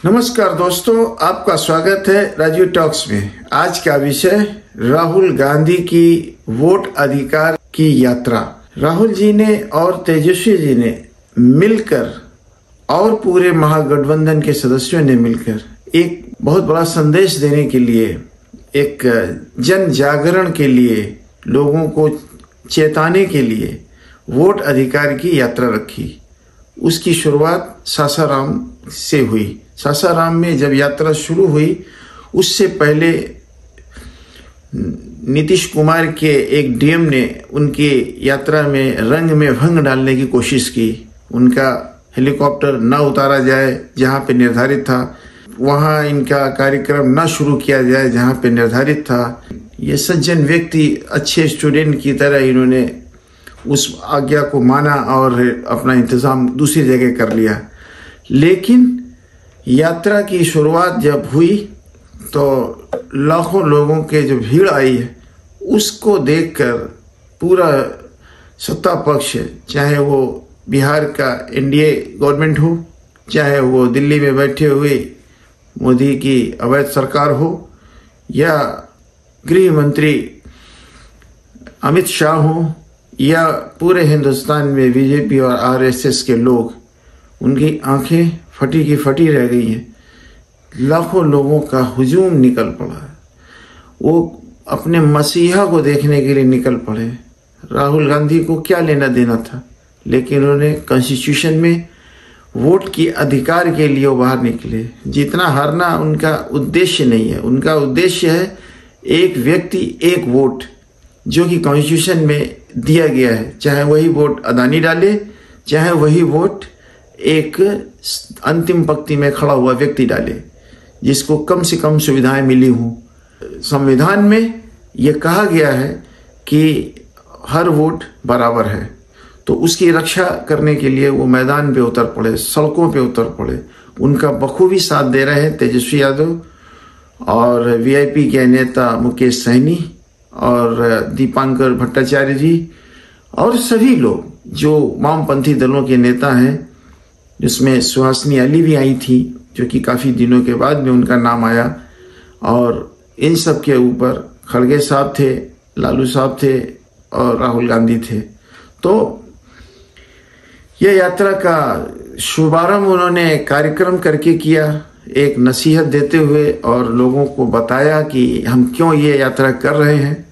नमस्कार दोस्तों, आपका स्वागत है राजू टॉक्स में। आज का विषय राहुल गांधी की वोट अधिकार की यात्रा। राहुल जी ने और तेजस्वी जी ने मिलकर और पूरे महागठबंधन के सदस्यों ने मिलकर एक बहुत बड़ा संदेश देने के लिए, एक जन जागरण के लिए, लोगों को चेताने के लिए वोट अधिकार की यात्रा रखी। उसकी शुरुआत सासाराम से हुई। सासाराम में जब यात्रा शुरू हुई, उससे पहले नीतीश कुमार के एक डीएम ने उनकी यात्रा में रंग में भंग डालने की कोशिश की। उनका हेलीकॉप्टर न उतारा जाए जहां पे निर्धारित था, वहां इनका कार्यक्रम न शुरू किया जाए जहां पे निर्धारित था। ये सज्जन व्यक्ति अच्छे स्टूडेंट की तरह इन्होंने उस आज्ञा को माना और अपना इंतजाम दूसरी जगह कर लिया। लेकिन यात्रा की शुरुआत जब हुई तो लाखों लोगों के जो भीड़ आई है, उसको देखकर पूरा सत्ता पक्ष, चाहे वो बिहार का एनडीए गवर्नमेंट हो, चाहे वो दिल्ली में बैठे हुए मोदी की अवैध सरकार हो, या गृह मंत्री अमित शाह हो, या पूरे हिंदुस्तान में बीजेपी और आरएसएस के लोग, उनकी आंखें फटी की फटी रह गई हैं। लाखों लोगों का हुजूम निकल पड़ा है। वो अपने मसीहा को देखने के लिए निकल पड़े। राहुल गांधी को क्या लेना देना था, लेकिन उन्होंने कॉन्स्टिट्यूशन में वोट की अधिकार के लिए बाहर निकले। जीतना हारना उनका उद्देश्य नहीं है। उनका उद्देश्य है एक व्यक्ति एक वोट, जो कि कॉन्स्टिट्यूशन में दिया गया है। चाहे वही वोट अदानी डाले, चाहे वही वोट एक अंतिम पंक्ति में खड़ा हुआ व्यक्ति डाले, जिसको कम से कम सुविधाएं मिली हों। संविधान में यह कहा गया है कि हर वोट बराबर है, तो उसकी रक्षा करने के लिए वो मैदान पे उतर पड़े, सड़कों पे उतर पड़े। उनका बखूबी साथ दे रहे हैं तेजस्वी यादव और वीआईपी के नेता मुकेश सहनी और दीपांकर भट्टाचार्य जी और सभी लोग जो वामपंथी दलों के नेता हैं, जिसमें सुहासिनी अली भी आई थी, जो कि काफ़ी दिनों के बाद में उनका नाम आया। और इन सब के ऊपर खड़गे साहब थे, लालू साहब थे और राहुल गांधी थे। तो यह यात्रा का शुभारंभ उन्होंने कार्यक्रम करके किया, एक नसीहत देते हुए, और लोगों को बताया कि हम क्यों ये यात्रा कर रहे हैं।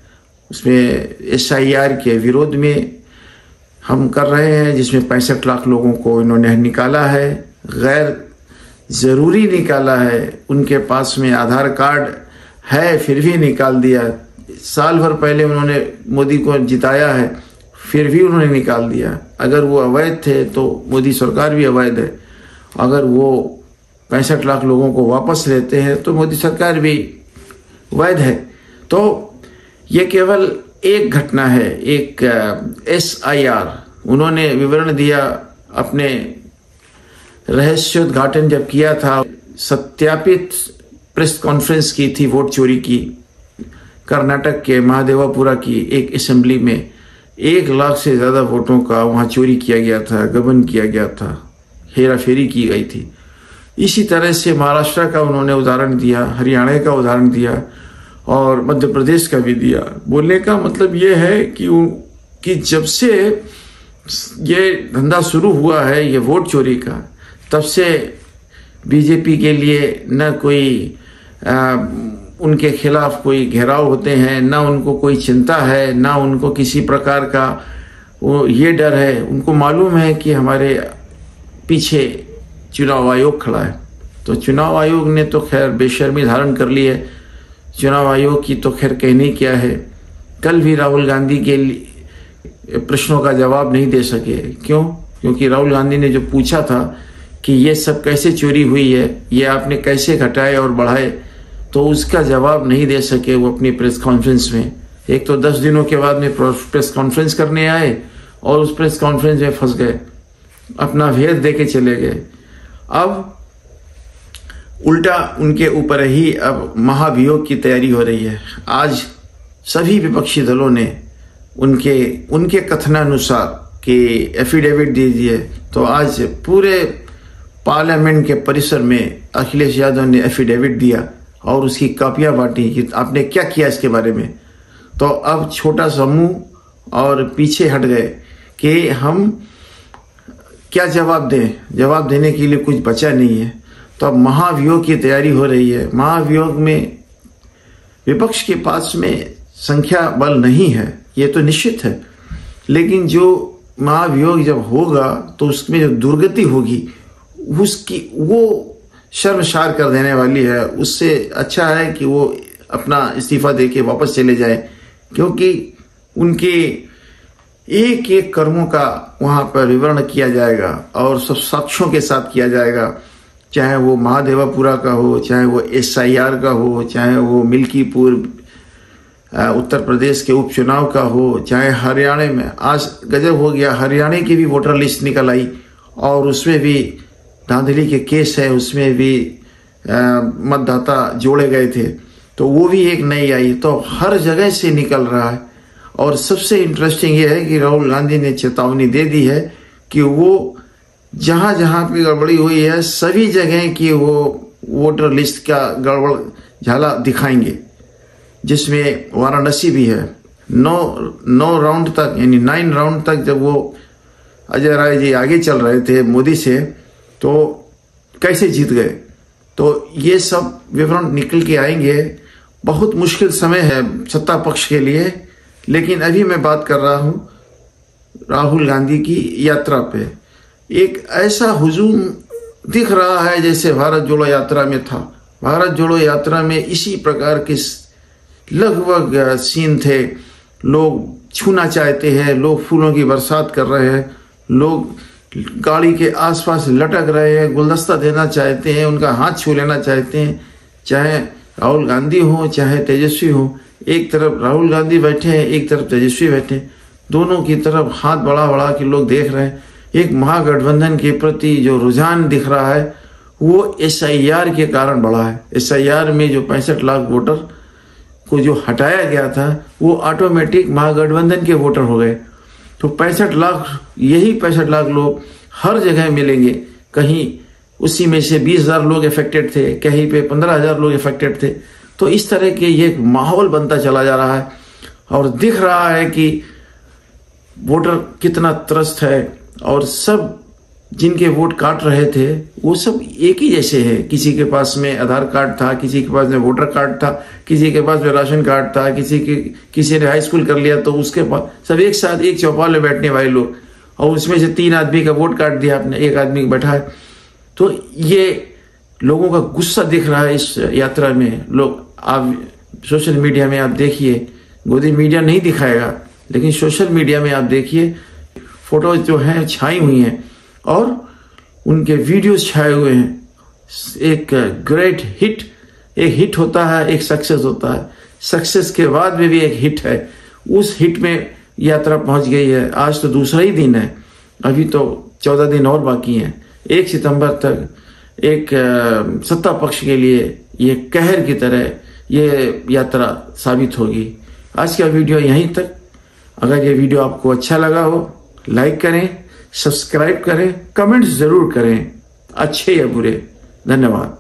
उसमें SIR के विरोध में हम कर रहे हैं, जिसमें 65 लाख लोगों को इन्होंने निकाला है, गैर ज़रूरी निकाला है। उनके पास में आधार कार्ड है फिर भी निकाल दिया। साल भर पहले उन्होंने मोदी को जिताया है, फिर भी उन्होंने निकाल दिया। अगर वो अवैध थे तो मोदी सरकार भी अवैध है। अगर वो 65 लाख लोगों को वापस लेते हैं तो मोदी सरकार भी वैध है। तो ये केवल एक घटना है, एक SIR उन्होंने विवरण दिया। अपने रहस्योद्घाटन जब किया था, सत्यापित प्रेस कॉन्फ्रेंस की थी वोट चोरी की। कर्नाटक के महादेवापुरा की एक असेंबली में 1 लाख से ज़्यादा वोटों का वहाँ चोरी किया गया था, गबन किया गया था, हेराफेरी की गई थी। इसी तरह से महाराष्ट्र का उन्होंने उदाहरण दिया, हरियाणा का उदाहरण दिया और मध्य प्रदेश का भी दिया। बोलने का मतलब ये है कि जब से ये धंधा शुरू हुआ है, ये वोट चोरी का, तब से बीजेपी के लिए न कोई उनके खिलाफ कोई घेराव होते हैं, न उनको कोई चिंता है, न उनको किसी प्रकार का वो ये डर है। उनको मालूम है कि हमारे पीछे चुनाव आयोग खड़ा है। तो चुनाव आयोग ने तो खैर बेशर्मी धारण कर ली है। चुनाव आयोग की तो खैर कहने क्या है। कल भी राहुल गांधी के प्रश्नों का जवाब नहीं दे सके। क्यों? क्योंकि राहुल गांधी ने जो पूछा था कि ये सब कैसे चोरी हुई है, ये आपने कैसे घटाए और बढ़ाए, तो उसका जवाब नहीं दे सके वो अपनी प्रेस कॉन्फ्रेंस में। एक तो 10 दिनों के बाद में प्रेस कॉन्फ्रेंस करने आए और उस प्रेस कॉन्फ्रेंस में फंस गए, अपना भेद दे के चले गए। अब उल्टा उनके ऊपर ही अब महाभियोग की तैयारी हो रही है। आज सभी विपक्षी दलों ने उनके कथनानुसार कि एफिडेविट दे दिए, तो आज पूरे पार्लियामेंट के परिसर में अखिलेश यादव ने एफिडेविट दिया और उसकी कॉपियां बांटी कि आपने क्या किया इसके बारे में। तो अब छोटा समूह और पीछे हट गए कि हम क्या जवाब दें, जवाब देने के लिए कुछ बचा नहीं है। तो अब महाभियोग की तैयारी हो रही है। महाभियोग में विपक्ष के पास में संख्या बल नहीं है, ये तो निश्चित है, लेकिन जो महाभियोग जब होगा तो उसमें जो दुर्गति होगी उसकी वो शर्मसार कर देने वाली है। उससे अच्छा है कि वो अपना इस्तीफा देके वापस चले जाए, क्योंकि उनके एक एक कर्मों का वहां पर विवरण किया जाएगा और सब साक्ष्यों के साथ किया जाएगा। चाहे वो महादेवापुरा का हो, चाहे वो SIR का हो, चाहे वो मिल्कीपुर उत्तर प्रदेश के उपचुनाव का हो, चाहे हरियाणा में आज गजब हो गया, हरियाणा की भी वोटर लिस्ट निकल आई और उसमें भी धांधली के केस है, उसमें भी मतदाता जोड़े गए थे, तो वो भी एक नई आई। तो हर जगह से निकल रहा है। और सबसे इंटरेस्टिंग ये है कि राहुल गांधी ने चेतावनी दे दी है कि वो जहां जहां पे गड़बड़ी हुई है सभी जगह की वो वोटर लिस्ट का गड़बड़ झाला दिखाएंगे, जिसमें वाराणसी भी है। 9 राउंड तक, यानी 9 राउंड तक जब वो अजय राय जी आगे चल रहे थे मोदी से, तो कैसे जीत गए। तो ये सब विवरण निकल के आएंगे। बहुत मुश्किल समय है सत्ता पक्ष के लिए, लेकिन अभी मैं बात कर रहा हूं राहुल गांधी की यात्रा पे। एक ऐसा हुजूम दिख रहा है जैसे भारत जोड़ो यात्रा में था। भारत जोड़ो यात्रा में इसी प्रकार के लगभग सीन थे। लोग छूना चाहते हैं, लोग फूलों की बरसात कर रहे हैं, लोग गाड़ी के आसपास लटक रहे हैं, गुलदस्ता देना चाहते हैं, उनका हाथ छू लेना चाहते हैं। चाहे राहुल गांधी हो चाहे तेजस्वी हो, एक तरफ राहुल गांधी बैठे हैं, एक तरफ तेजस्वी बैठे हैं, दोनों की तरफ हाथ बढ़ा बढ़ा के लोग देख रहे हैं। एक महागठबंधन के प्रति जो रुझान दिख रहा है वो SIR के कारण बढ़ा है। SIR में जो 65 लाख वोटर को जो हटाया गया था वो ऑटोमेटिक महागठबंधन के वोटर हो गए। तो 65 लाख, यही 65 लाख लोग हर जगह मिलेंगे। कहीं उसी में से 20,000 लोग इफेक्टेड थे, कहीं पे 15,000 लोग इफेक्टेड थे। तो इस तरह के ये माहौल बनता चला जा रहा है और दिख रहा है कि वोटर कितना त्रस्त है। और सब जिनके वोट काट रहे थे वो सब एक ही जैसे हैं। किसी के पास में आधार कार्ड था, किसी के पास में वोटर कार्ड था, किसी के पास में राशन कार्ड था, किसी ने हाई स्कूल कर लिया, तो उसके पास सब एक साथ एक चौपाल में बैठने वाले लोग, और उसमें से 3 आदमी का वोट काट दिया आपने, एक आदमी बैठा है। तो ये लोगों का गुस्सा दिख रहा है इस यात्रा में। लोग, आप सोशल मीडिया में आप देखिए, गोदी मीडिया नहीं दिखाएगा, लेकिन सोशल मीडिया में आप देखिए फोटोज जो हैं छाई हुई हैं और उनके वीडियोस छाए हुए हैं। एक ग्रेट हिट, एक हिट होता है, एक सक्सेस होता है, सक्सेस के बाद में भी एक हिट है। उस हिट में यात्रा पहुंच गई है। आज तो दूसरा ही दिन है, अभी तो 14 दिन और बाकी हैं। 1 सितंबर तक एक सत्ता पक्ष के लिए ये कहर की तरह ये यात्रा साबित होगी। आज का वीडियो यहीं तक। अगर ये वीडियो आपको अच्छा लगा हो, लाइक करें, सब्सक्राइब करें, कमेंट्स जरूर करें, अच्छे या बुरे। धन्यवाद।